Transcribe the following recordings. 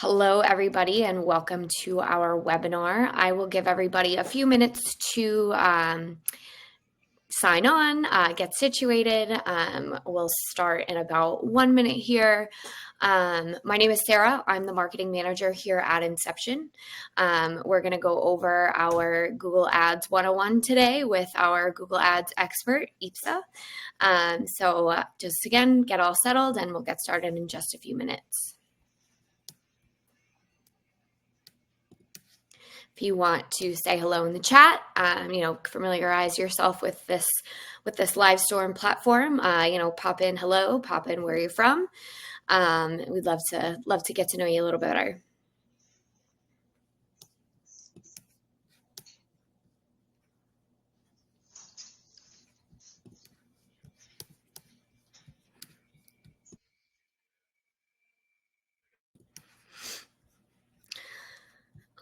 Hello, everybody, and welcome to our webinar. I will give everybody a few minutes to sign on, get situated. We'll start in about 1 minute here. My name is Sarah. I'm the marketing manager here at Inception. We're going to go over our Google Ads 101 today with our Google Ads expert, Ipsa. So just again, get all settled and we'll get started in just a few minutes. If you want to say hello in the chat, familiarize yourself with this live storm platform. Pop in hello, pop in where you're from. We'd love to get to know you a little bit better.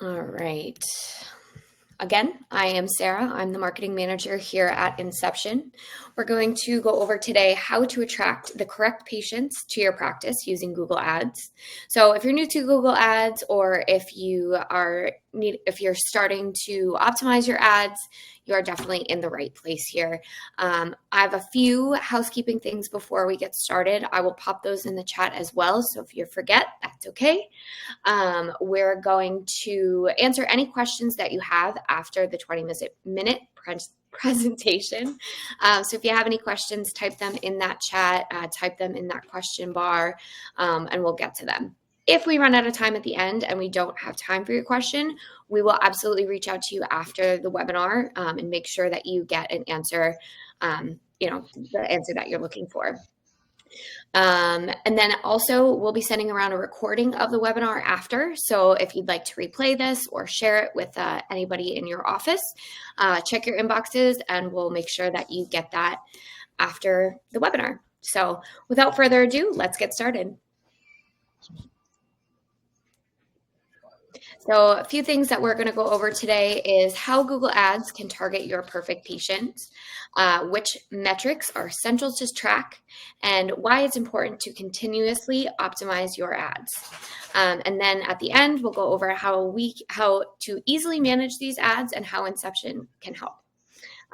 All right. Again, I am Sarah. I'm the marketing manager here at Inception. We're going to go over today how to attract the correct patients to your practice using Google Ads. So if you're new to Google Ads or if you're starting to optimize your ads, you are definitely in the right place here. I have a few housekeeping things before we get started. I will pop those in the chat as well. So if you forget, that's okay. We're going to answer any questions that you have after the 20-minute presentation. So if you have any questions, type them in that chat, type them in that question bar, and we'll get to them. If we run out of time at the end and we don't have time for your question, we will absolutely reach out to you after the webinar and make sure that you get an answer, the answer that you're looking for. And then also we'll be sending around a recording of the webinar after. So if you'd like to replay this or share it with anybody in your office, check your inboxes and we'll make sure that you get that after the webinar. So without further ado, let's get started. So a few things that we're going to go over today is how Google Ads can target your perfect patient, which metrics are essential to track, and why it's important to continuously optimize your ads. And then at the end, we'll go over how to easily manage these ads and how Inception can help.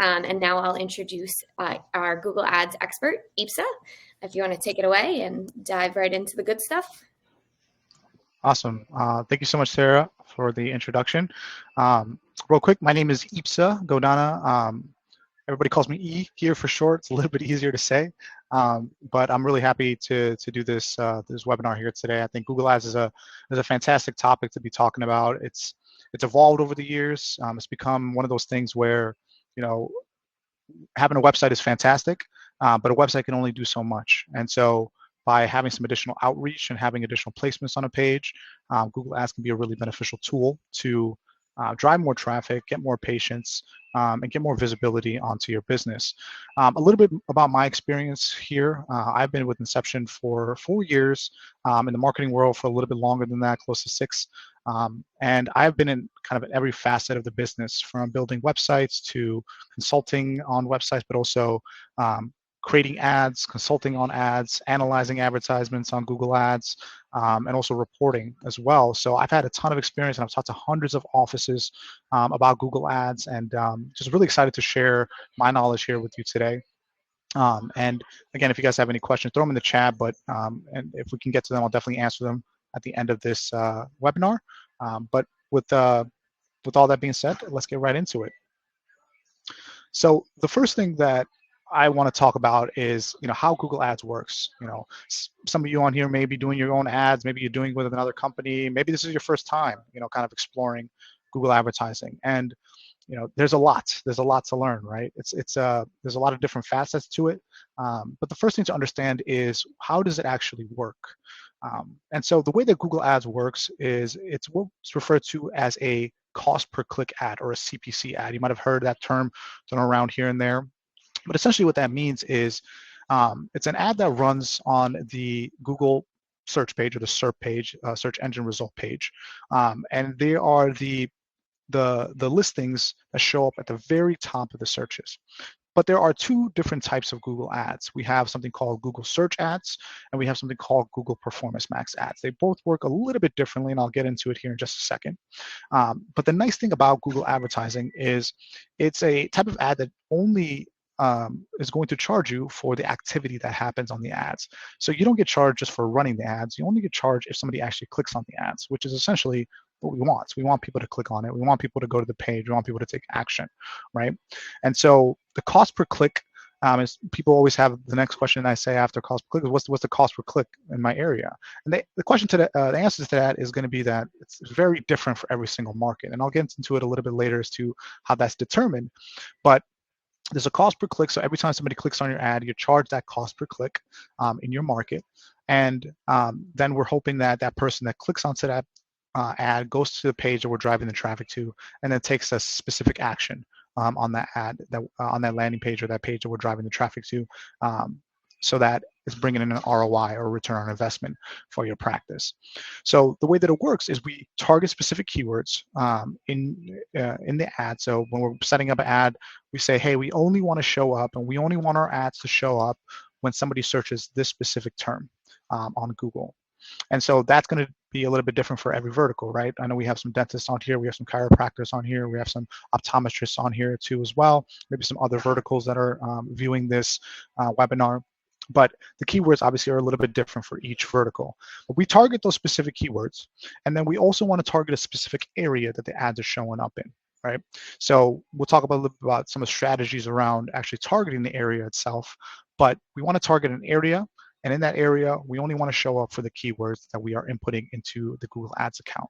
And now I'll introduce our Google Ads expert, Ipsa, if you want to take it away and dive right into the good stuff. Awesome. Thank you so much, Sarah, for the introduction. Real quick, my name is Ipsa Godana. Everybody calls me E here for short. It's a little bit easier to say, but I'm really happy to do this webinar here today. I think Google Ads is a fantastic topic to be talking about. It's evolved over the years. It's become one of those things where, having a website is fantastic, but a website can only do so much. And so by having some additional outreach and having additional placements on a page, Google Ads can be a really beneficial tool to drive more traffic, get more patients, and get more visibility onto your business. A little bit about my experience here. I've been with Inception for 4 years, in the marketing world for a little bit longer than that, close to 6. And I've been in kind of every facet of the business, from building websites to consulting on websites, but also creating ads, consulting on ads, analyzing advertisements on Google Ads, and also reporting as well. So I've had a ton of experience, and I've talked to hundreds of offices about Google Ads, and just really excited to share my knowledge here with you today. And again, if you guys have any questions, throw them in the chat, but and if we can get to them, I'll definitely answer them at the end of this webinar. But with all that being said, let's get right into it. So the first thing that I want to talk about is, how Google Ads works. Some of you on here may be doing your own ads, maybe you're doing it with another company, maybe this is your first time, kind of exploring Google advertising. And there's a lot to learn, right? There's a lot of different facets to it. But the first thing to understand is, how does it actually work? And so the way that Google Ads works is it's what's referred to as a cost per click ad, or a CPC ad. You might have heard that term thrown around here and there. But essentially what that means is it's an ad that runs on the Google search page, or the SERP page, search engine result page. And they are the listings that show up at the very top of the searches. But there are two different types of Google ads. We have something called Google search ads, and we have something called Google Performance Max ads. They both work a little bit differently, and I'll get into it here in just a second. But the nice thing about Google advertising is it's a type of ad that only is going to charge you for the activity that happens on the ads. So you don't get charged just for running the ads. You only get charged if somebody actually clicks on the ads, which is essentially what we want. We want people to click on it. We want people to go to the page. We want people to take action, right? And so the cost per click is, people always have the next question I say after cost per click is what's the cost per click in my area? And the answer to that is going to be that it's very different for every single market. And I'll get into it a little bit later as to how that's determined. But there's a cost per click. So every time somebody clicks on your ad, you charge that cost per click in your market. And then we're hoping that that person that clicks onto that ad goes to the page that we're driving the traffic to, and then takes a specific action on that ad, on that landing page or that page that we're driving the traffic to, so that it's bringing in an ROI or return on investment for your practice. So the way that it works is we target specific keywords in the ad. So when we're setting up an ad, we say, hey, we only want to show up, and we only want our ads to show up when somebody searches this specific term on Google. And so that's going to be a little bit different for every vertical, right? I know we have some dentists on here, we have some chiropractors on here, we have some optometrists on here too as well, maybe some other verticals that are viewing this webinar. But the keywords obviously are a little bit different for each vertical. But we target those specific keywords, and then we also want to target a specific area that the ads are showing up in, right? So we'll talk about a little bit about some of the strategies around actually targeting the area itself, but we want to target an area, and in that area, we only want to show up for the keywords that we are inputting into the Google Ads account.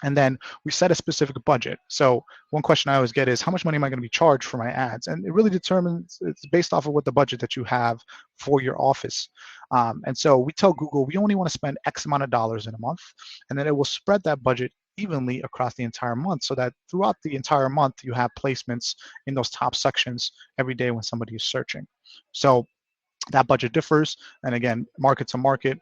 And then we set a specific budget. So one question I always get is, how much money am I going to be charged for my ads? And it really determines, it's based off of what the budget that you have for your office. And so we tell Google, we only want to spend X amount of dollars in a month, and then it will spread that budget evenly across the entire month, so that throughout the entire month, you have placements in those top sections every day when somebody is searching. So that budget differs, and again, market to market,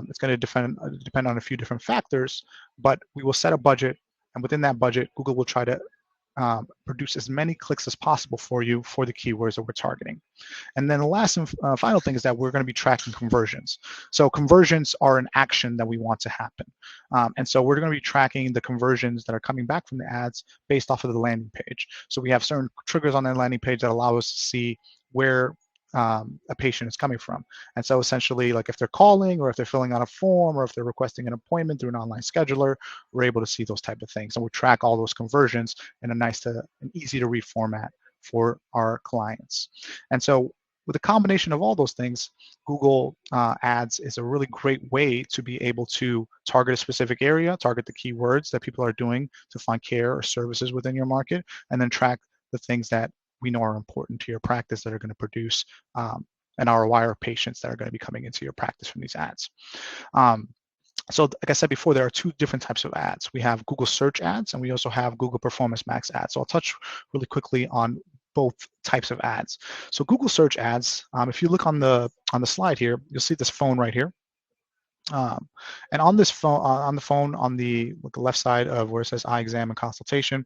it's going to depend on a few different factors, but we will set a budget, and within that budget, Google will try to produce as many clicks as possible for you for the keywords that we're targeting. And then the last and final thing is that we're going to be tracking conversions. So conversions are an action that we want to happen. And so we're going to be tracking the conversions that are coming back from the ads based off of the landing page. So we have certain triggers on that landing page that allow us to see where a patient is coming from. And so essentially, like if they're calling, or if they're filling out a form, or if they're requesting an appointment through an online scheduler, we're able to see those type of things. And we track all those conversions in a nice to an easy to read format for our clients. And so with a combination of all those things, Google Ads is a really great way to be able to target a specific area, target the keywords that people are doing to find care or services within your market, and then track the things that we know are important to your practice that are going to produce an ROI, or patients that are going to be coming into your practice from these ads. So like I said before, there are two different types of ads. We have Google search ads, and we also have Google Performance Max ads. So I'll touch really quickly on both types of ads. So Google search ads, if you look on the slide here, you'll see this phone right here. And on this phone, on the left side of where it says eye exam and consultation,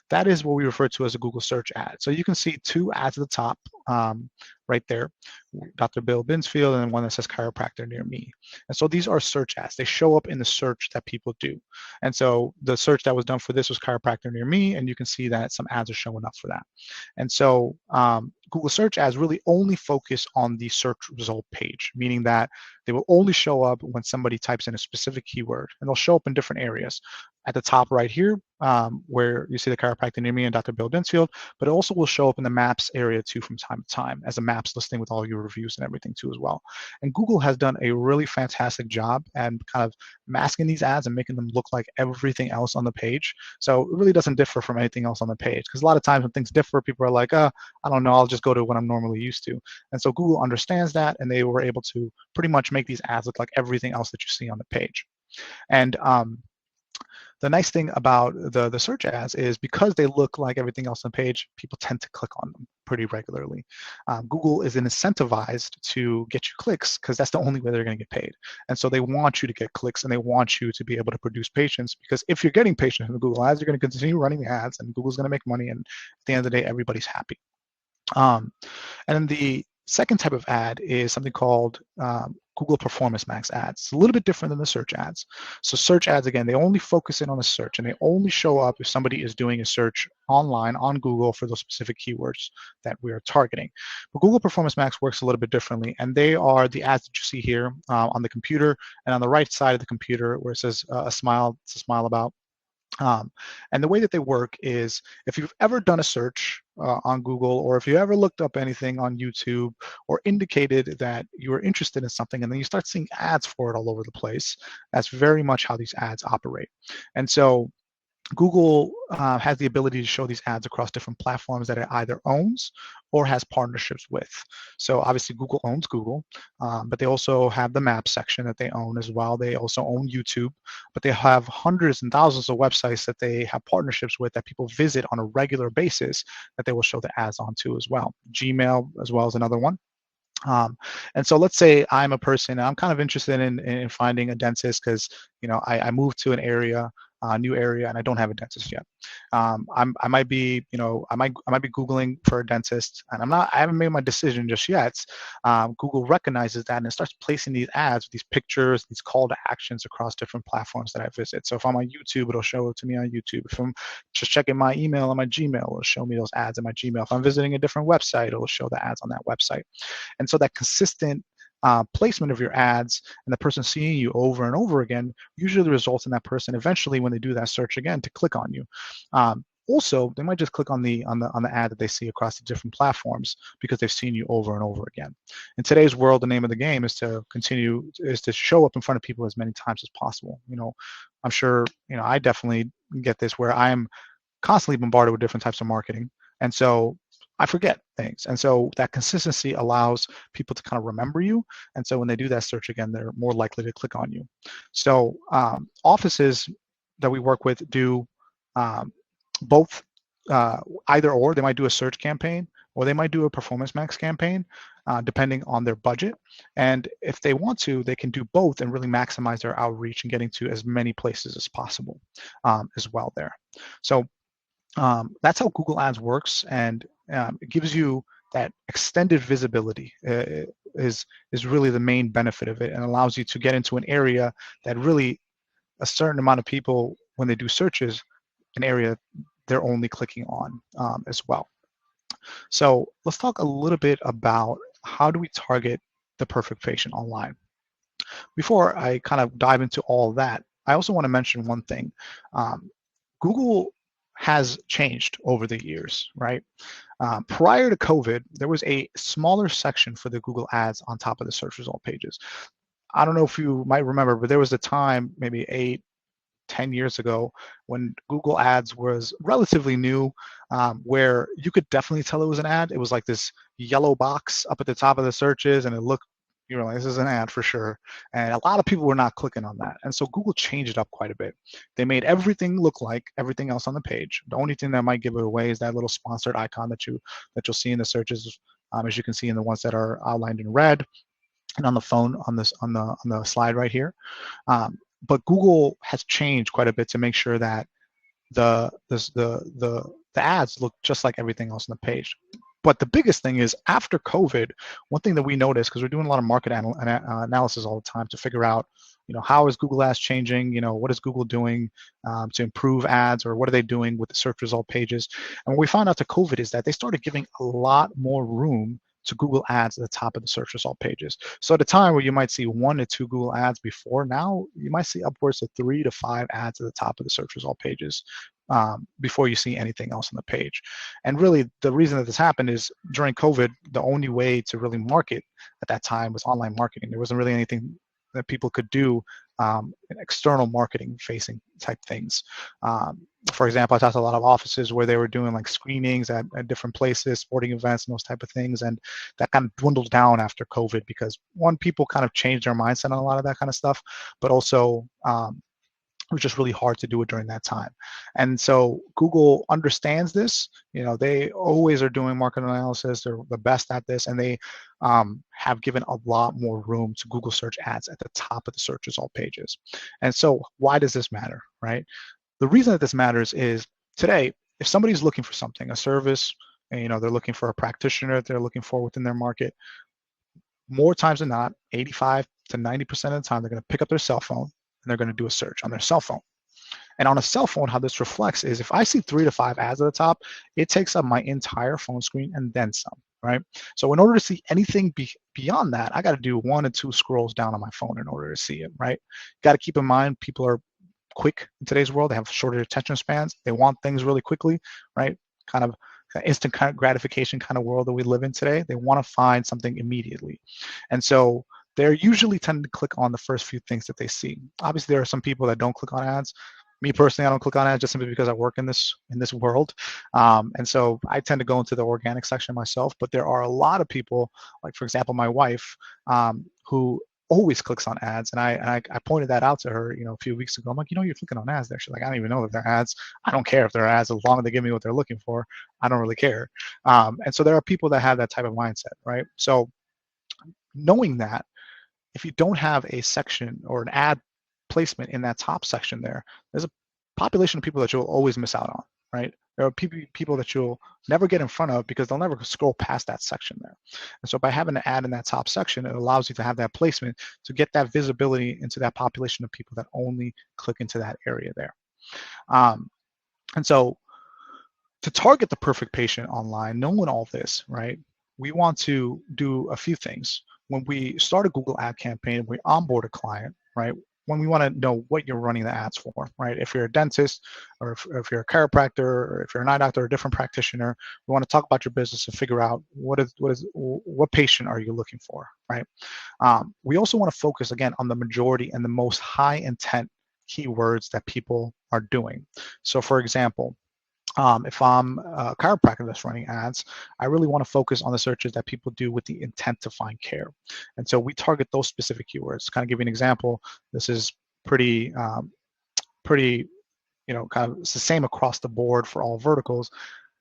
that is what we refer to as a Google search ad. So you can see two ads at the top right there, Dr. Bill Binsfield, and then one that says chiropractor near me. And so these are search ads. They show up in the search that people do. And so the search that was done for this was chiropractor near me, and you can see that some ads are showing up for that. And so Google search ads really only focus on the search result page, meaning that they will only show up when somebody types in a specific keyword, and they'll show up in different areas. At the top right here, where you see the chiropractor near me and Dr. Bill Binsfield, but it also will show up in the maps area too from time to time as a maps listing with all your reviews and everything too as well. And Google has done a really fantastic job and kind of masking these ads and making them look like everything else on the page. So it really doesn't differ from anything else on the page, because a lot of times when things differ, people are like, I don't know, I'll just go to what I'm normally used to. And so Google understands that, and they were able to pretty much make these ads look like everything else that you see on the page. And the nice thing about the search ads is, because they look like everything else on the page, people tend to click on them pretty regularly. Google is incentivized to get you clicks, because that's the only way they're going to get paid. And so they want you to get clicks, and they want you to be able to produce patients, because if you're getting patients in the Google ads, you're going to continue running the ads, and Google's going to make money, and at the end of the day, everybody's happy. Um, and then the second type of ad is something called Google Performance Max ads. It's a little bit different than the search ads. So search ads, again, they only focus in on the search and they only show up if somebody is doing a search online on Google for those specific keywords that we are targeting. But Google Performance Max works a little bit differently, and they are the ads that you see here on the computer, and on the right side of the computer where it says a smile, it's a smile about. Um, and the way that they work is if you've ever done a search on Google, or if you ever looked up anything on YouTube, or indicated that you were interested in something and then you start seeing ads for it all over the place, that's very much how these ads operate. And so Google has the ability to show these ads across different platforms that it either owns or has partnerships with. So obviously Google owns Google, but they also have the Maps section that they own as well. They also own YouTube, but they have hundreds and thousands of websites that they have partnerships with that people visit on a regular basis that they will show the ads onto as well. Gmail as well as another one. And so let's say I'm a person, I'm kind of interested in finding a dentist because, I moved to an area, a new area, and I don't have a dentist yet. I might be, I might be Googling for a dentist, and I haven't made my decision just yet. Google recognizes that and it starts placing these ads, these pictures, these call to actions across different platforms that I visit. So if I'm on YouTube, it'll show it to me on YouTube. If I'm just checking my email on my Gmail, it'll show me those ads in my Gmail. If I'm visiting a different website, it'll show the ads on that website. And so that consistent placement of your ads and the person seeing you over and over again usually results in that person eventually, when they do that search again, to click on you. Also, they might just click on the ad that they see across the different platforms because they've seen you over and over again. In today's world, the name of the game is to show up in front of people as many times as possible. I'm sure I definitely get this where I am constantly bombarded with different types of marketing, and so I forget things. And so that consistency allows people to kind of remember you. And so when they do that search again, they're more likely to click on you. So offices that we work with do um, both, either or. They might do a search campaign or they might do a performance max campaign, depending on their budget. And if they want to, they can do both and really maximize their outreach and getting to as many places as possible as well there. So that's how Google Ads works, and it gives you that extended visibility. Is really the main benefit of it, and allows you to get into an area that really a certain amount of people, when they do searches, an area they're only clicking on as well. So let's talk a little bit about how do we target the perfect patient online. Before I kind of dive into all that, I also want to mention one thing. Google has changed over the years, right? Prior to COVID, there was a smaller section for the Google Ads on top of the search result pages. I don't know if you might remember, but there was a time, maybe 8, 10 years ago, when Google Ads was relatively new, where you could definitely tell it was an ad. It was like this yellow box up at the top of the searches, and it looked, you were like, this is an ad for sure. And a lot of people were not clicking on that. And so Google changed it up quite a bit. They made everything look like everything else on the page. The only thing that might give it away is that little sponsored icon that you'll see in the searches, as you can see in the ones that are outlined in red and on the phone on the slide right here. But Google has changed quite a bit to make sure that the ads look just like everything else on the page. But the biggest thing is, after COVID, one thing that we noticed, because we're doing a lot of market analysis all the time to figure out, how is Google Ads changing? What is Google doing to improve ads, or what are they doing with the search result pages? And what we found out to COVID is that they started giving a lot more room to Google Ads at the top of the search result pages. So at a time where you might see 1 to 2 Google Ads before, now you might see upwards of 3 to 5 ads at the top of the search result pages before you see anything else on the page. And really, the reason that this happened is during COVID, the only way to really market at that time was online marketing. There wasn't really anything that people could do, external marketing facing type things. For example, I talked to a lot of offices where they were doing like screenings at different places, sporting events and those type of things. And that kind of dwindled down after COVID because, one, people kind of changed their mindset on a lot of that kind of stuff, but also it was just really hard to do it during that time. And so Google understands this. They always are doing market analysis. They're the best at this, and they have given a lot more room to Google search ads at the top of the search result pages. And so why does this matter, right? The reason that this matters is, today, if somebody's looking for something, a service, and, they're looking for a practitioner that they're looking for within their market, more times than not, 85 to 90% of the time, they're going to pick up their cell phone and they're going to do a search on their cell phone. And on a cell phone, how this reflects is if I see 3 to 5 ads at the top, it takes up my entire phone screen and then some, right? So in order to see anything beyond that, I got to do 1 or 2 scrolls down on my phone in order to see it, right? Got to keep in mind, people are quick in today's world. They have shorter attention spans. They want things really quickly, right? Kind of instant kind of gratification kind of world that we live in today. They want to find something immediately. And so they're usually tend to click on the first few things that they see. Obviously, there are some people that don't click on ads. Me personally, I don't click on ads just simply because I work in this world, and so I tend to go into the organic section myself. But there are a lot of people, like for example, my wife, who always clicks on ads, and I pointed that out to her, a few weeks ago. I'm like, you're clicking on ads there. She's like, I don't even know if they're ads. I don't care if they're ads as long as they give me what they're looking for. I don't really care. And so there are people that have that type of mindset, right? So knowing that, if you don't have a section or an ad placement in that top section there's a population of people that you'll always miss out on, right? There are people that you'll never get in front of because they'll never scroll past that section there. And so by having an ad in that top section, it allows you to have that placement to get that visibility into that population of people that only click into that area there. And so to target the perfect patient online, knowing all this, right, we want to do a few things. When we start a Google ad campaign, we onboard a client, right? When we want to know what you're running the ads for, right? If you're a dentist, or if you're a chiropractor, or if you're an eye doctor or a different practitioner, we want to talk about your business and figure out what patient are you looking for, right? We also want to focus again on the majority and the most high intent keywords that people are doing. So, for example, if I'm a chiropractor that's running ads, I really want to focus on the searches that people do with the intent to find care. And so we target those specific keywords. Kind of give you an example. This is pretty, kind of it's the same across the board for all verticals.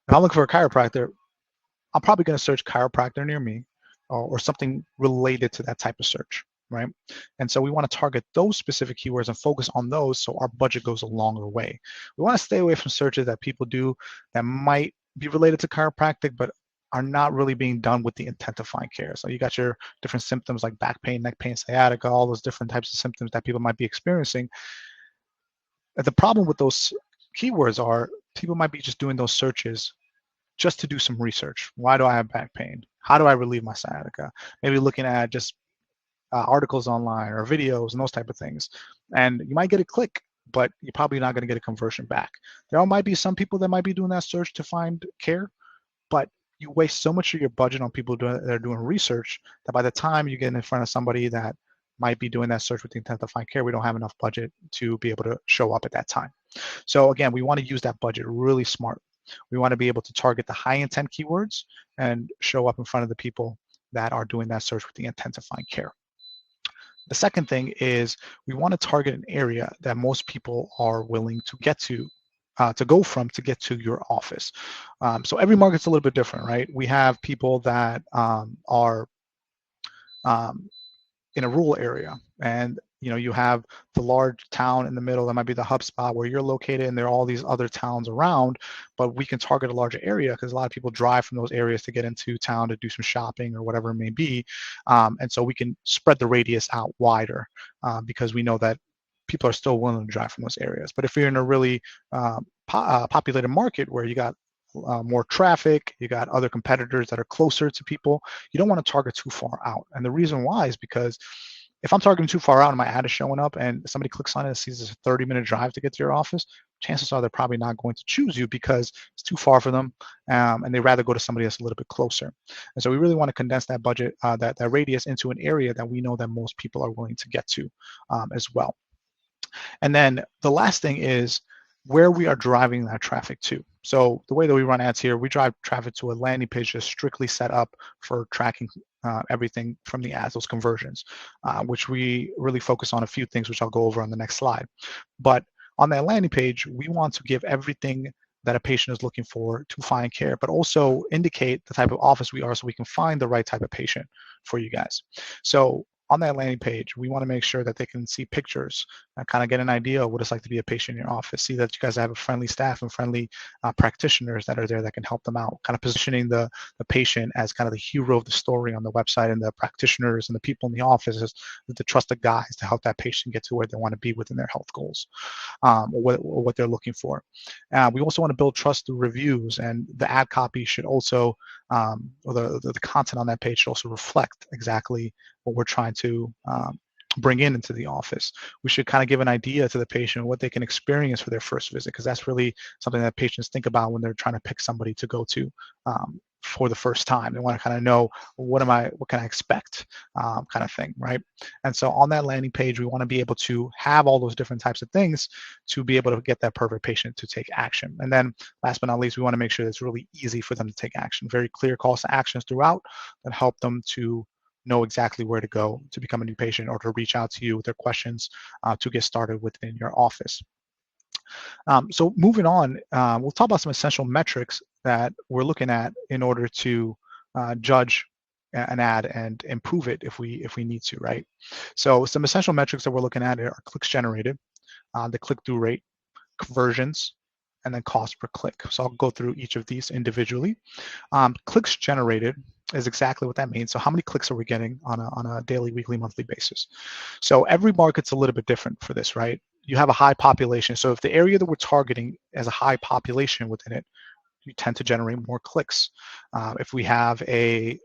If I'm looking for a chiropractor, I'm probably going to search chiropractor near me, or something related to that type of search, right? And so we want to target those specific keywords and focus on those so our budget goes a longer way. We want to stay away from searches that people do that might be related to chiropractic, but are not really being done with the intent to find care. So you got your different symptoms like back pain, neck pain, sciatica, all those different types of symptoms that people might be experiencing. And the problem with those keywords are people might be just doing those searches just to do some research. Why do I have back pain? How do I relieve my sciatica? Maybe looking at just articles online or videos and those type of things. And you might get a click, but you're probably not going to get a conversion back. There might be some people that might be doing that search to find care, but you waste so much of your budget on people that are doing research that by the time you get in front of somebody that might be doing that search with the intent to find care, we don't have enough budget to be able to show up at that time. So again, we want to use that budget really smart. We want to be able to target the high intent keywords and show up in front of the people that are doing that search with the intent to find care. The second thing is we want to target an area that most people are willing to get to go from to get to your office. So every market's a little bit different, right? We have people that are in a rural area, and you have the large town in the middle that might be the hub spot where you're located, and there are all these other towns around, but we can target a larger area because a lot of people drive from those areas to get into town to do some shopping or whatever it may be, and so we can spread the radius out wider because we know that people are still willing to drive from those areas. But if you're in a really populated market where you got more traffic, you got other competitors that are closer to people, you don't want to target too far out. And the reason why is because if I'm targeting too far out and my ad is showing up and somebody clicks on it and sees it's a 30-minute drive to get to your office, chances are they're probably not going to choose you because it's too far for them, and they'd rather go to somebody that's a little bit closer. And so we really want to condense that budget, that radius, into an area that we know that most people are willing to get to as well. And then the last thing is where we are driving that traffic to. So the way that we run ads here, we drive traffic to a landing page that's strictly set up for tracking everything from the ads, those conversions, which we really focus on a few things, which I'll go over on the next slide. But on that landing page, we want to give everything that a patient is looking for to find care, but also indicate the type of office we are so we can find the right type of patient for you guys. So on that landing page, we want to make sure that they can see pictures and kind of get an idea of what it's like to be a patient in your office. See that you guys have a friendly staff and friendly practitioners that are there that can help them out. Kind of positioning the patient as kind of the hero of the story on the website, and the practitioners and the people in the office as the trusted guides to help that patient get to where they want to be within their health goals, or what they're looking for. We also want to build trust through reviews, and the ad copy should also, or the content on that page should also reflect exactly what we're trying to bring into the office. We should kind of give an idea to the patient what they can experience for their first visit, because that's really something that patients think about when they're trying to pick somebody to go to for the first time. They want to kind of know what can I expect, kind of thing, right? And so on that landing page, we want to be able to have all those different types of things to be able to get that perfect patient to take action. And then last but not least, we want to make sure that it's really easy for them to take action. Very clear calls to actions throughout that help them to know exactly where to go to become a new patient, or to reach out to you with their questions to get started within your office. So moving on, we'll talk about some essential metrics that we're looking at in order to judge an ad and improve it if we need to, right? So some essential metrics that we're looking at are clicks generated, the click-through rate, conversions, and then cost per click. So I'll go through each of these individually. Clicks generated is exactly what that means. So how many clicks are we getting on a daily, weekly, monthly basis? So every market's a little bit different for this, right? You have a high population. So if the area that we're targeting has a high population within it, you tend to generate more clicks. If we have a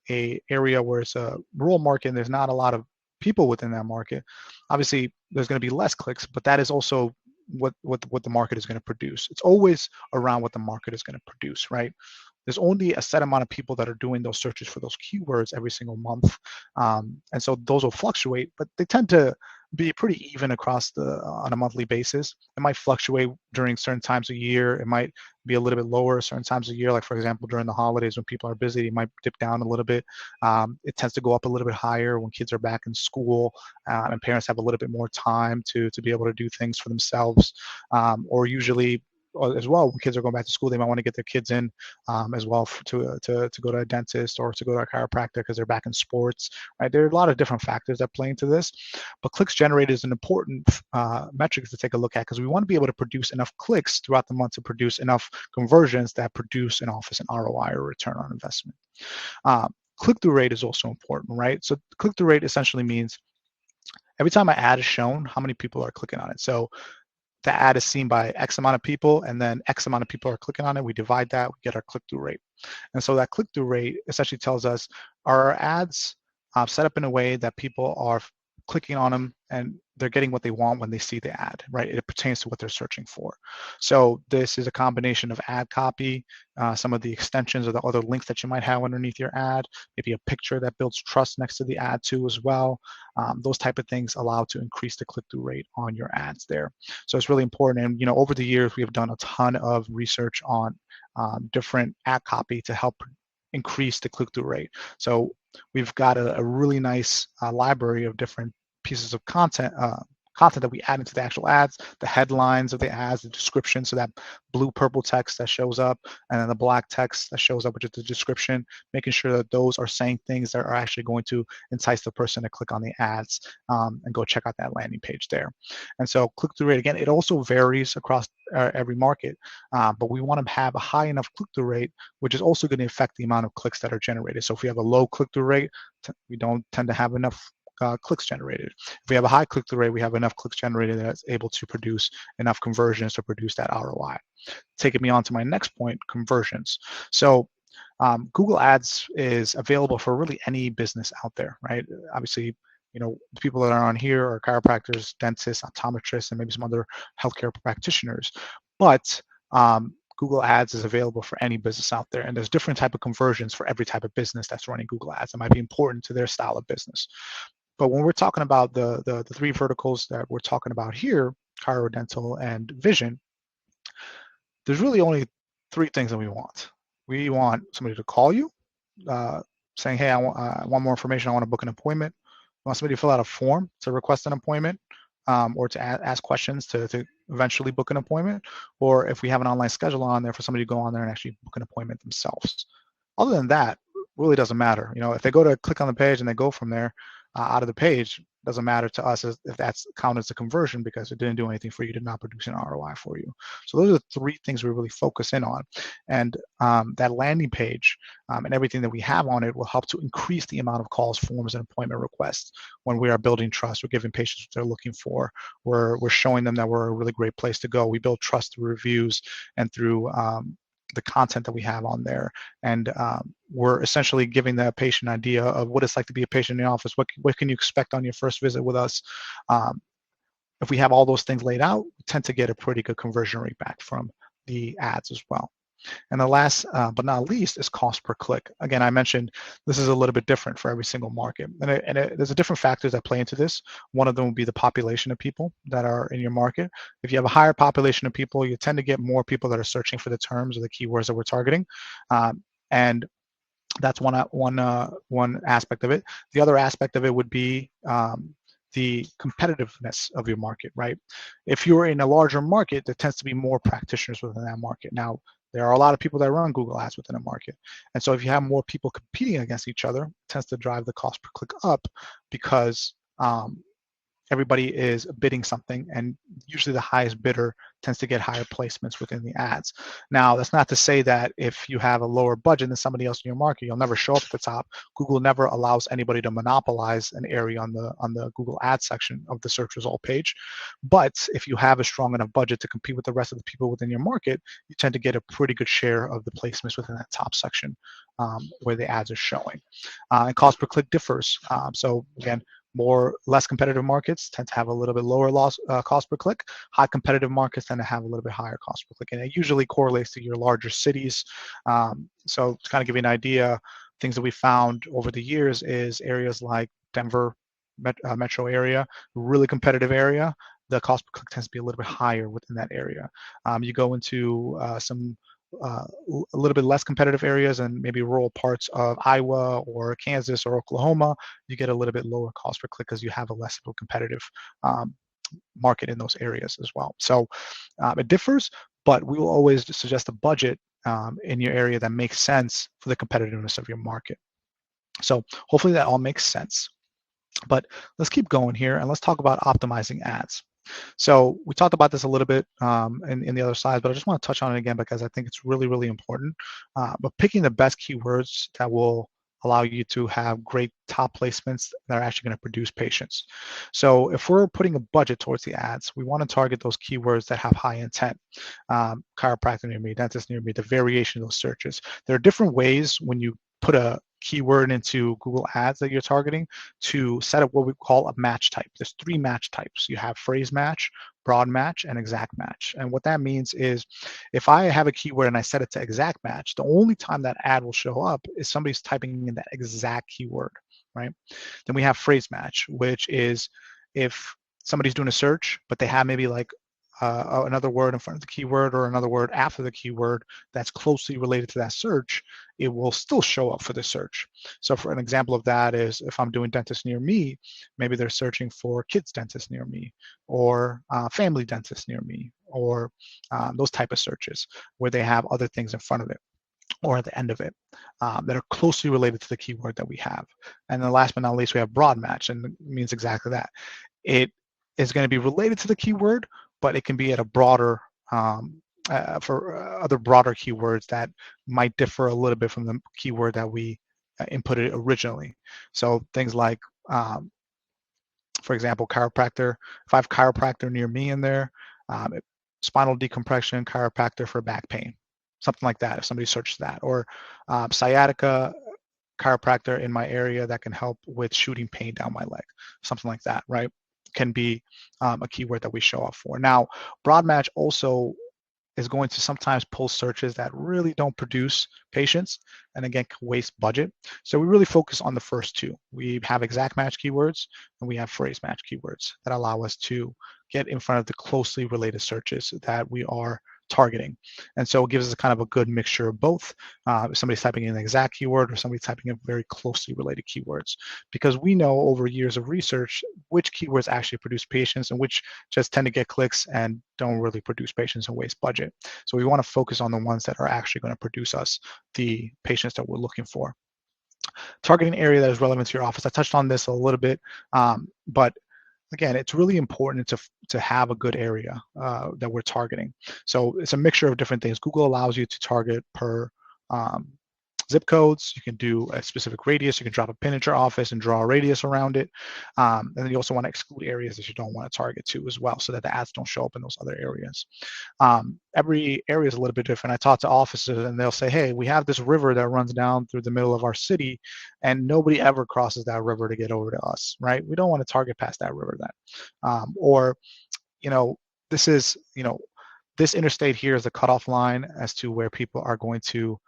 area where it's a rural market and there's not a lot of people within that market, obviously there's going to be less clicks, but that is also what the market is going to produce. It's always around what the market is going to produce, right? There's only a set amount of people that are doing those searches for those keywords every single month, and so those will fluctuate, but they tend to be pretty even across on a monthly basis. It might fluctuate during certain times of year. It might be a little bit lower certain times of year, like for example during the holidays when people are busy, it might dip down a little bit. It tends to go up a little bit higher when kids are back in school, and parents have a little bit more time to be able to do things for themselves, or usually as well when kids are going back to school, they might want to get their kids in as well to go to a dentist or to go to a chiropractor because they're back in sports, right? There are a lot of different factors that play into this, but clicks generated is an important metric to take a look at, because we want to be able to produce enough clicks throughout the month to produce enough conversions that produce an office an ROI, or return on investment. Click-through rate is also important, right? So click-through rate essentially means every time an ad is shown, how many people are clicking on it. So the ad is seen by X amount of people, and then X amount of people are clicking on it. We divide that, we get our click-through rate. And so that click-through rate essentially tells us, are our ads set up in a way that people are clicking on them and they're getting what they want when they see the ad, right? It pertains to what they're searching for. So this is a combination of ad copy, some of the extensions or the other links that you might have underneath your ad, maybe a picture that builds trust next to the ad too as well. Those type of things allow to increase the click-through rate on your ads there. So it's really important. And over the years, we have done a ton of research on different ad copy to help increase the click-through rate. So we've got a really nice library of different pieces of content that we add into the actual ads, the headlines of the ads, the description, so that blue purple text that shows up, and then the black text that shows up, which is the description, making sure that those are saying things that are actually going to entice the person to click on the ads and go check out that landing page there. And so click-through rate, again, it also varies across every market, but we want to have a high enough click-through rate, which is also going to affect the amount of clicks that are generated. So if we have a low click-through rate, we don't tend to have enough clicks generated. If we have a high click-through rate, we have enough clicks generated that's able to produce enough conversions to produce that ROI. Taking me on to my next point, conversions. So Google Ads is available for really any business out there, right? Obviously, the people that are on here are chiropractors, dentists, optometrists, and maybe some other healthcare practitioners. But Google Ads is available for any business out there, and there's different type of conversions for every type of business that's running Google Ads that might be important to their style of business. But when we're talking about the three verticals that we're talking about here, chiro, dental, and vision, there's really only three things that we want. We want somebody to call you, saying, hey, I want more information, I want to book an appointment. We want somebody to fill out a form to request an appointment, or to ask questions to eventually book an appointment, or if we have an online scheduler on there, for somebody to go on there and actually book an appointment themselves. Other than that, really doesn't matter. If they go to click on the page and they go from there, out of the page, doesn't matter to us if that's counted as a conversion because it didn't do anything for you, did not produce an ROI for you. So those are the three things we really focus in on. And that landing page and everything that we have on it will help to increase the amount of calls, forms, and appointment requests when we are building trust. We're giving patients what they're looking for. We're showing them that we're a really great place to go. We build trust through reviews and through the content that we have on there. And we're essentially giving the patient an idea of what it's like to be a patient in the office. What can you expect on your first visit with us? If we have all those things laid out, we tend to get a pretty good conversion rate back from the ads as well. And the last but not least is cost per click. Again, I mentioned this is a little bit different for every single market. There's a different factors that play into this. One of them will be the population of people that are in your market. If you have a higher population of people, you tend to get more people that are searching for the terms or the keywords that we're targeting. And that's one aspect of it. The other aspect of it would be the competitiveness of your market, right? If you're in a larger market, there tends to be more practitioners within that market. Now, there are a lot of people that run Google Ads within a market. And so if you have more people competing against each other, it tends to drive the cost per click up because everybody is bidding something, and usually the highest bidder tends to get higher placements within the ads. Now, that's not to say that if you have a lower budget than somebody else in your market, you'll never show up at the top. Google never allows anybody to monopolize an area on the Google Ads section of the search result page. But if you have a strong enough budget to compete with the rest of the people within your market, you tend to get a pretty good share of the placements within that top section where the ads are showing. And cost per click differs. So again, less competitive markets tend to have a little bit lower cost per click. High competitive markets tend to have a little bit higher cost per click, and it usually correlates to your larger cities. So to kind of give you an idea, things that we found over the years is areas like Denver metro area, really competitive area. The cost per click tends to be a little bit higher within that area. You go into some a little bit less competitive areas and maybe rural parts of Iowa or Kansas or Oklahoma, you get a little bit lower cost per click because you have a less of a competitive market in those areas as well. So it differs, but we will always suggest a budget in your area that makes sense for the competitiveness of your market. So hopefully that all makes sense. But let's keep going here and let's talk about optimizing ads. So we talked about this a little bit in the other slides, but I just want to touch on it again because I think it's really, really important. But picking the best keywords that will allow you to have great top placements that are actually going to produce patients. So if we're putting a budget towards the ads, we want to target those keywords that have high intent. Chiropractor near me, dentist near me, the variation of those searches. There are different ways when you put a keyword into Google Ads that you're targeting to set up what we call a match type. There's 3 match types. You have phrase match, broad match, and exact match. And what that means is if I have a keyword and I set it to exact match, the only time that ad will show up is somebody's typing in that exact keyword, right? Then we have phrase match, which is if somebody's doing a search, but they have maybe like another word in front of the keyword or another word after the keyword that's closely related to that search, it will still show up for the search. So for an example of that is if I'm doing dentist near me, maybe they're searching for kids dentist near me or family dentist near me or those type of searches where they have other things in front of it or at the end of it that are closely related to the keyword that we have. And then last but not least, we have broad match, and it means exactly that. It is going to be related to the keyword, but it can be at a broader for other broader keywords that might differ a little bit from the keyword that we inputted originally. So things like, for example, chiropractor. If I have chiropractor near me in there, spinal decompression, chiropractor for back pain, something like that. If somebody searches that, or sciatica, chiropractor in my area that can help with shooting pain down my leg, something like that, right? Can be a keyword that we show up for. Now, broad match also is going to sometimes pull searches that really don't produce patients and again can waste budget. So we really focus on the first 2. We have exact match keywords and we have phrase match keywords that allow us to get in front of the closely related searches that we are targeting. And so it gives us kind of a good mixture of both. If somebody's typing in an exact keyword or somebody's typing in very closely related keywords, because we know over years of research which keywords actually produce patients and which just tend to get clicks and don't really produce patients and waste budget. So we want to focus on the ones that are actually going to produce us the patients that we're looking for. Targeting an area that is relevant to your office. I touched on this a little bit, but again, it's really important to have a good area that we're targeting. So it's a mixture of different things. Google allows you to target per um, zip codes. You can do a specific radius. You can drop a pin at your office and draw a radius around it. And then you also want to exclude areas that you don't want to target to as well, so that the ads don't show up in those other areas. Every area is a little bit different. I talk to offices and they'll say, hey, we have this river that runs down through the middle of our city and nobody ever crosses that river to get over to us, right? We don't want to target past that river then. Or, you know, this is, this interstate here is the cutoff line as to where people are going to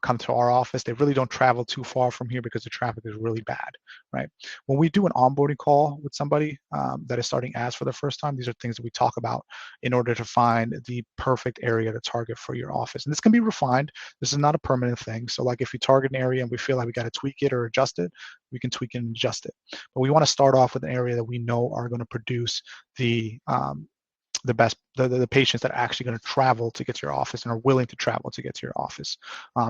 come to our office. They really don't travel too far from here because the traffic is really bad, right? When we do an onboarding call with somebody that is starting ads for the first time, these are things that we talk about in order to find the perfect area to target for your office. And this can be refined. This is not a permanent thing. So like if you target an area and we feel like we got to tweak it or adjust it, we can tweak and adjust it. But we want to start off with an area that we know are going to produce the best the patients that are actually going to travel to get to your office and are willing to travel to get to your office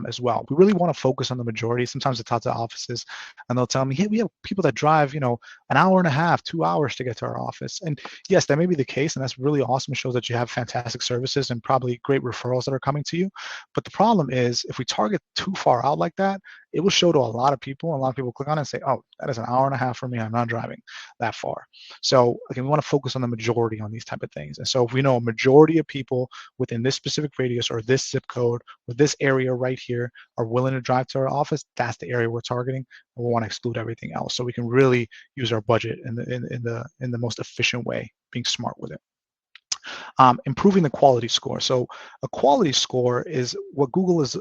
as well. We really want to focus on the majority. Sometimes I talk to offices and they'll tell me, hey, we have people that drive, an hour and a half, 2 hours to get to our office. And yes, that may be the case, and that's really awesome. It shows that you have fantastic services and probably great referrals that are coming to you. But the problem is if we target too far out like that, it will show to a lot of people, and a lot of people click on it and say, oh, that is an hour and a half for me. I'm not driving that far. So again, we want to focus on the majority on these type of things. And so if we know a majority of people within this specific radius or this zip code or this area right here are willing to drive to our office, that's the area we're targeting, and we want to exclude everything else so we can really use our budget in the most efficient way, being smart with it. Improving the quality score. So a quality score is what Google is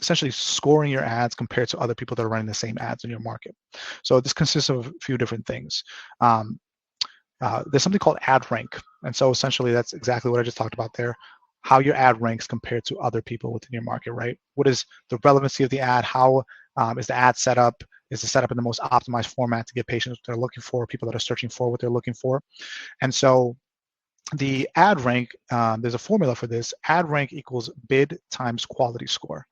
essentially scoring your ads compared to other people that are running the same ads in your market. So this consists of a few different things. There's something called ad rank. And so essentially that's exactly what I just talked about there, how your ad ranks compared to other people within your market, right? What is the relevancy of the ad? How is the ad set up? Is it set up in the most optimized format to get patients what they're looking for, people that are searching for what they're looking for? And so the ad rank, there's a formula for this. Ad rank equals bid times quality score.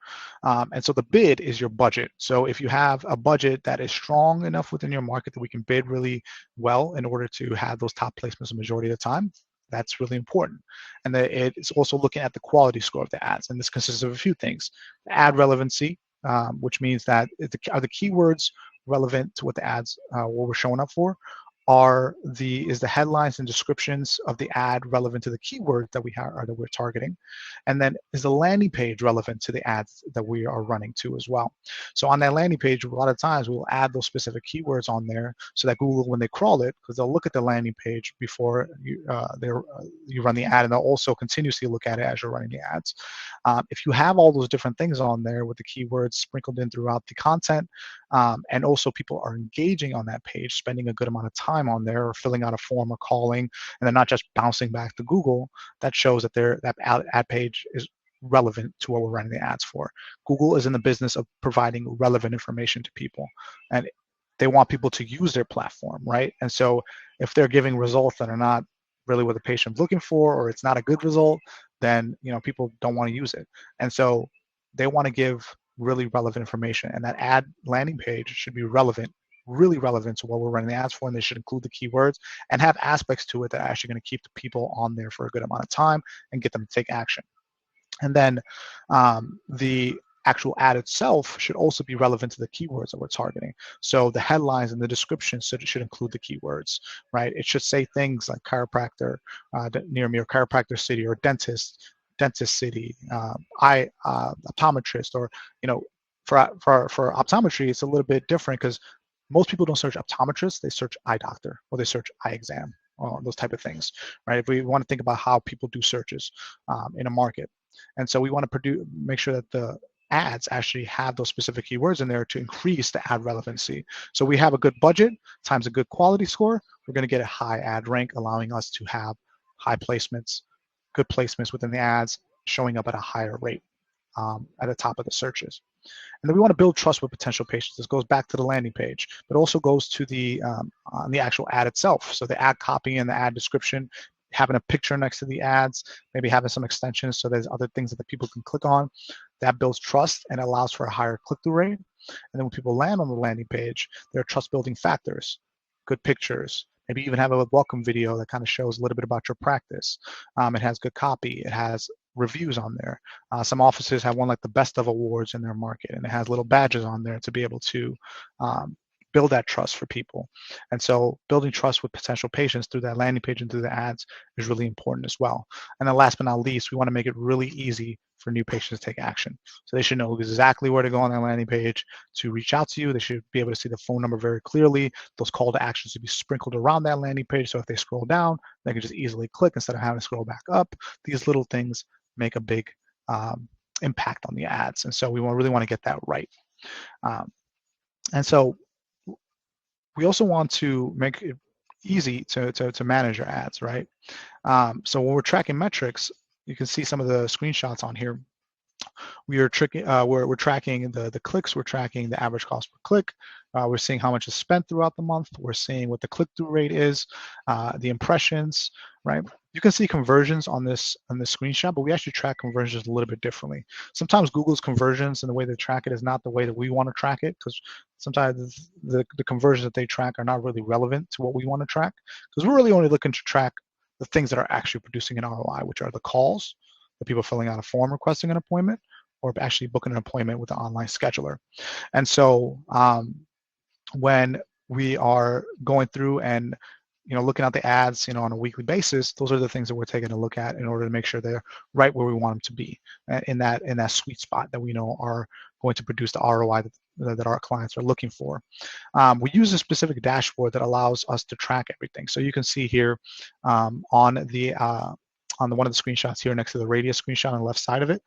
And so the bid is your budget. So if you have a budget that is strong enough within your market that we can bid really well in order to have those top placements the majority of the time, that's really important. And it's also looking at the quality score of the ads. And this consists of a few things. Ad relevancy, which means that are the keywords relevant to what the ads, what we're showing up for? Is the headlines and descriptions of the ad relevant to the keyword that we have or that we're targeting, and then is the landing page relevant to the ads that we are running to as well. So on that landing page, a lot of times we'll add those specific keywords on there so that Google, when they crawl it, because they'll look at the landing page before you run the ad, and they'll also continuously look at it as you're running the ads. If you have all those different things on there with the keywords sprinkled in throughout the content, and also people are engaging on that page, spending a good amount of time on there or filling out a form or calling, and they're not just bouncing back to Google, that shows that that ad page is relevant to what we're running the ads for. Google is in the business of providing relevant information to people, and they want people to use their platform, right? And so if they're giving results that are not really what the patient's looking for, or it's not a good result, then people don't want to use it. And so they want to give really relevant information, and that ad landing page should be relevant, really relevant to what we're running the ads for, and they should include the keywords and have aspects to it that are actually going to keep the people on there for a good amount of time and get them to take action. And then the actual ad itself should also be relevant to the keywords that we're targeting. So the headlines and the description should include the keywords, right? It should say things like chiropractor, near me, or chiropractor city, or dentist city, optometrist, or for optometry, it's a little bit different because most people don't search optometrist, they search eye doctor, or they search eye exam, those type of things, right? If we want to think about how people do searches in a market. And so we want to make sure that the ads actually have those specific keywords in there to increase the ad relevancy. So we have a good budget times a good quality score, we're going to get a high ad rank, allowing us to have high placements, good placements within the ads, showing up at a higher rate at the top of the searches. And then we want to build trust with potential patients. This goes back to the landing page, but also goes to the on the actual ad itself. So the ad copy and the ad description, having a picture next to the ads, maybe having some extensions so there's other things that the people can click on. That builds trust and allows for a higher click-through rate. And then when people land on the landing page, there are trust-building factors, good pictures, maybe even have a welcome video that kind of shows a little bit about your practice. It has good copy. It has reviews on there. Some offices have won like the best of awards in their market, and it has little badges on there to be able to um, build that trust for people. And so building trust with potential patients through that landing page and through the ads is really important as well. And then last but not least, we want to make it really easy for new patients to take action. So they should know exactly where to go on that landing page to reach out to you. They should be able to see the phone number very clearly. Those call to actions should be sprinkled around that landing page. So if they scroll down, they can just easily click instead of having to scroll back up. These little things make a big impact on the ads. And so we really want to get that right. And so we also want to make it easy to manage your ads, right? So when we're tracking metrics, you can see some of the screenshots on here. We're tracking the clicks, we're tracking the average cost per click, we're seeing how much is spent throughout the month, we're seeing what the click-through rate is, the impressions, right? You can see conversions on this screenshot, but we actually track conversions a little bit differently. Sometimes Google's conversions and the way they track it is not the way that we want to track it, because sometimes the conversions that they track are not really relevant to what we want to track, because we're really only looking to track the things that are actually producing an ROI, which are the calls, the people filling out a form requesting an appointment, or actually booking an appointment with an online scheduler. And so when we are going through and looking at the ads on a weekly basis, those are the things that we're taking a look at in order to make sure they're right where we want them to be, in that sweet spot that we know are going to produce the ROI that our clients are looking for. We use a specific dashboard that allows us to track everything. So you can see here on one of the screenshots here next to the radius screenshot on the left side of it,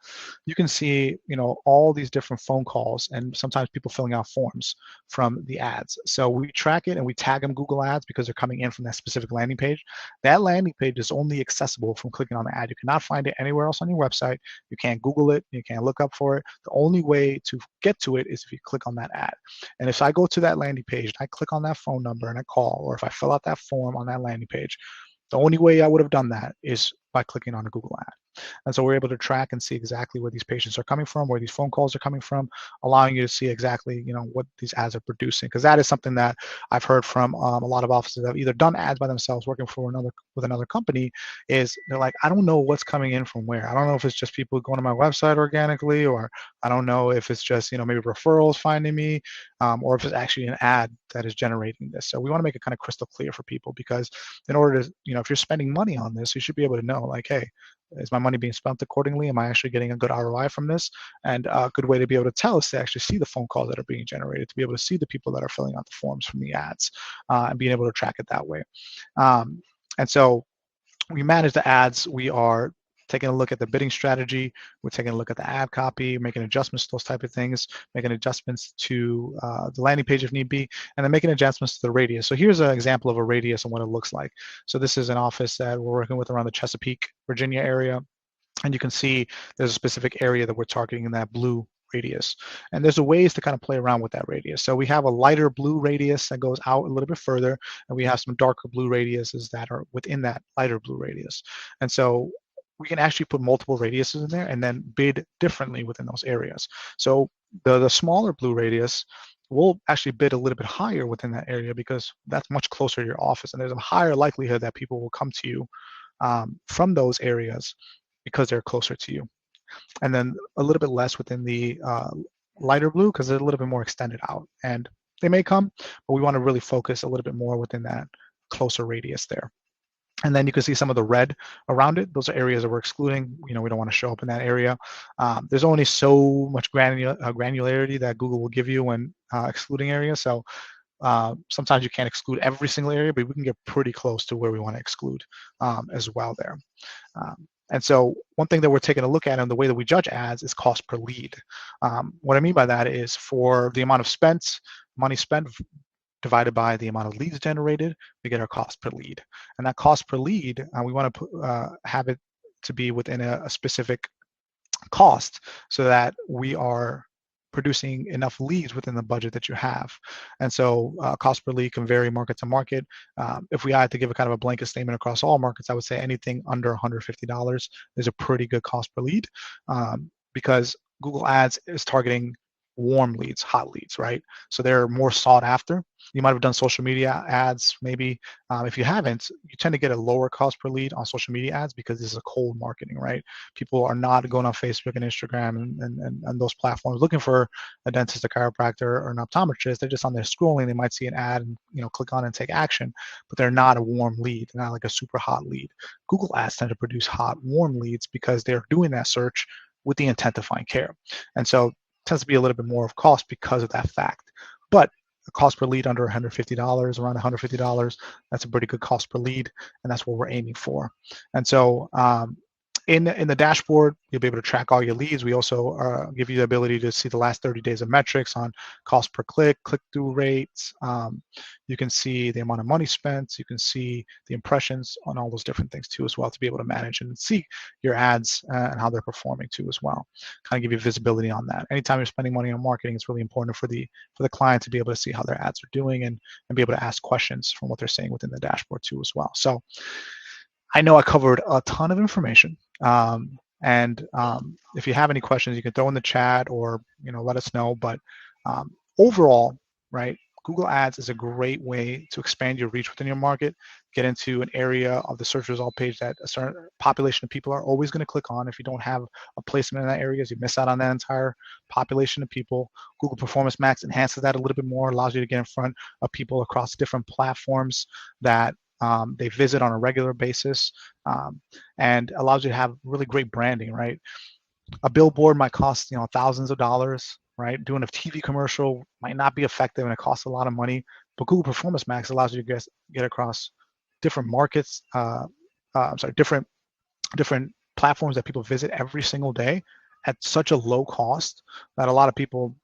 you can see, all these different phone calls and sometimes people filling out forms from the ads. So we track it and we tag them Google Ads because they're coming in from that specific landing page. That landing page is only accessible from clicking on the ad. You cannot find it anywhere else on your website. You can't Google it. You can't look up for it. The only way to get to it is if you click on that ad. And if I go to that landing page and I click on that phone number and I call, or if I fill out that form on that landing page, the only way I would have done that is by clicking on a Google ad. And so we're able to track and see exactly where these patients are coming from, where these phone calls are coming from, allowing you to see exactly, what these ads are producing. Because that is something that I've heard from a lot of offices that have either done ads by themselves, working with another company, is they're like, I don't know what's coming in from where. I don't know if it's just people going to my website organically, or I don't know if it's just, maybe referrals finding me, or if it's actually an ad that is generating this. So we want to make it kind of crystal clear for people, because in order to, if you're spending money on this, you should be able to know, like, hey, is my money being spent accordingly? Am I actually getting a good ROI from this? And a good way to be able to tell is to actually see the phone calls that are being generated, to be able to see the people that are filling out the forms from the ads, and being able to track it that way. And so we manage the ads. We are taking a look at the bidding strategy. We're taking a look at the ad copy, making adjustments to those type of things, making adjustments to the landing page if need be, and then making adjustments to the radius. So here's an example of a radius and what it looks like. So this is an office that we're working with around the Chesapeake, Virginia area. And you can see there's a specific area that we're targeting in that blue radius. And there's a ways to kind of play around with that radius. So we have a lighter blue radius that goes out a little bit further, and we have some darker blue radiuses that are within that lighter blue radius. And so we can actually put multiple radiuses in there and then bid differently within those areas. So the smaller blue radius will actually bid a little bit higher within that area because that's much closer to your office, and there's a higher likelihood that people will come to you from those areas because they're closer to you. And then a little bit less within the lighter blue because they're a little bit more extended out. And they may come, but we want to really focus a little bit more within that closer radius there. And then you can see some of the red around it. Those are areas that we're excluding. We don't want to show up in that area. There's only so much granularity that Google will give you when excluding areas. So sometimes you can't exclude every single area, but we can get pretty close to where we want to exclude as well there. And so one thing that we're taking a look at and the way that we judge ads is cost per lead. What I mean by that is for the amount of money spent divided by the amount of leads generated, we get our cost per lead. And that cost per lead, we want to have it to be within a specific cost so that we are producing enough leads within the budget that you have. And so cost per lead can vary market to market. If we had to give a kind of a blanket statement across all markets, I would say anything under $150 is a pretty good cost per lead, because Google Ads is targeting warm leads, hot leads, right? So they're more sought after. You might have done social media ads, maybe. If you haven't, you tend to get a lower cost per lead on social media ads because this is a cold marketing, right? People are not going on Facebook and Instagram and those platforms looking for a dentist, a chiropractor, or an optometrist. They're just on there scrolling. They might see an ad and click on it and take action, but they're not a warm lead. They're not like a super hot lead. Google Ads tend to produce hot, warm leads because they're doing that search with the intent to find care. And so it tends to be a little bit more of cost because of that fact. But a cost per lead under $150, around $150, that's a pretty good cost per lead, and that's what we're aiming for. And so in the dashboard, you'll be able to track all your leads. We also give you the ability to see the last 30 days of metrics on cost per click, click-through rates. You can see the amount of money spent. You can see the impressions on all those different things too as well to be able to manage and see your ads and how they're performing too as well. Kind of give you visibility on that. Anytime you're spending money on marketing, it's really important for the client to be able to see how their ads are doing and be able to ask questions from what they're saying within the dashboard too as well. So I know I covered a ton of information. If you have any questions, you can throw in the chat or let us know. But overall, right, Google Ads is a great way to expand your reach within your market, get into an area of the search result page that a certain population of people are always going to click on. If you don't have a placement in that area, you miss out on that entire population of people. Google Performance Max enhances that a little bit more, allows you to get in front of people across different platforms that they visit on a regular basis, and allows you to have really great branding, right? A billboard might cost thousands of dollars, right? Doing a TV commercial might not be effective and it costs a lot of money, but Google Performance Max allows you to get across different markets, different platforms that people visit every single day at such a low cost that a lot of people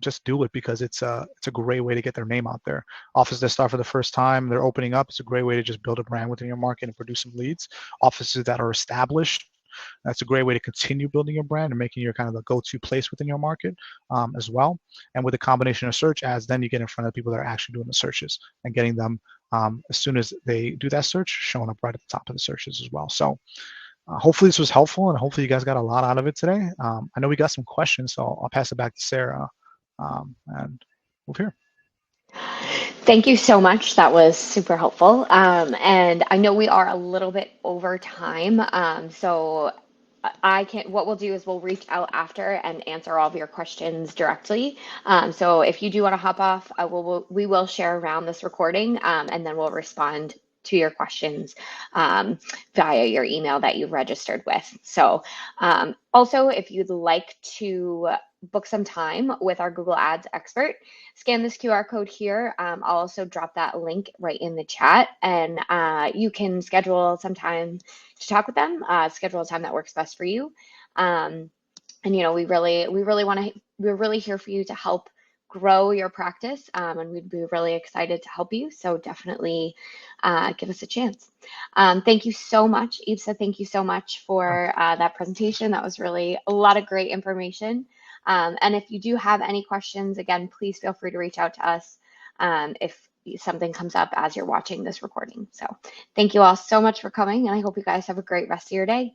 just do it because it's a great way to get their name out there. Offices that start for the first time, they're opening up. It's a great way to just build a brand within your market and produce some leads. Offices that are established, that's a great way to continue building your brand and making your kind of the go-to place within your market as well. And with a combination of search ads, then you get in front of people that are actually doing the searches and getting them as soon as they do that search, showing up right at the top of the searches as well. So hopefully this was helpful, and hopefully you guys got a lot out of it today. I know we got some questions, so I'll pass it back to Sarah and move here. Thank you so much. That was super helpful. And I know we are a little bit over time. So what we'll do is we'll reach out after and answer all of your questions directly. So if you do want to hop off, we will share around this recording, and then we'll respond to your questions via your email that you registered with. So also, if you'd like to book some time with our Google Ads expert, scan this QR code here. I'll also drop that link right in the chat, and you can schedule some time to talk with them, schedule a time that works best for you. And we really want to, we're really here for you to help grow your practice, and we'd be really excited to help you. So definitely give us a chance. Thank you so much, Ibsa. Thank you so much for that presentation. That was really a lot of great information. And if you do have any questions, again, please feel free to reach out to us if something comes up as you're watching this recording. So thank you all so much for coming, and I hope you guys have a great rest of your day.